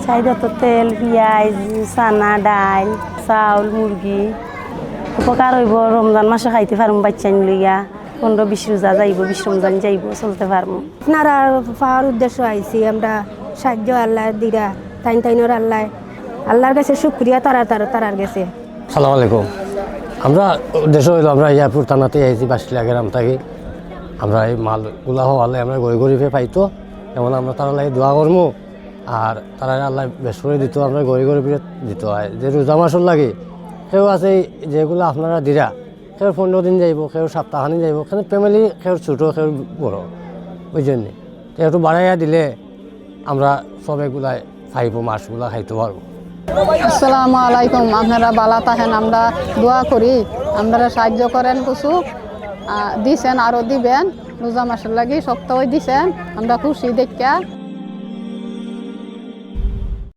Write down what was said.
চাহিদা তো তেল পেঁয়াজ চানা ডাল চাউল মুরগি উপকার হইব রমজান মাসে খাইতে পারবো বাচ্চা লইয়া 15-20 রোজা যাইব 20 রমজান যাইব চলতে পারবো। আপনারা পাওয়ার উদ্দেশ্য আইছি আমরা সাহায্য আল্লাহ দিরা তাইনর আল্লাহর কাছে শুক্রিয়া তারার গেছে। সালাম আলাইকুম। আমরা উদ্দেশ্য হইল আমরা ইয়ারপুর থানাতে আইছি বাসলিয়া গ্রাম থাকি। আমরা এই মালগুলা হওয়ালে আমরা গরিবে পাইতো যেমন আমরা তারা লাগে দোয়া করবো আর তারা আল্লাহ বেশ করে দিত আমরা গরিবে দিত হয় যে রোজা মাসর লাগে সেও আছে যেগুলো আপনারা দিরা সেও 15 দিন যাইব সেও সপ্তাহানি যাইব কিন্তু ফ্যামিলি সেও ছোটো সেও বড় ওই জন্যে একটু বাড়াইয়া দিলে আমরা সবাইগুলাই খাইব মাছগুলা খাইতে পারবো। আসসালামু আলাইকুম। আপনারা বালা থাকেন আমরা দোয়া করি আপনারা সাহায্য করেন কিছু দিছেন আরও দিবেন রোজা মাসের লাগি সপ্তাহে দিছেন আমরা খুশি দেখা।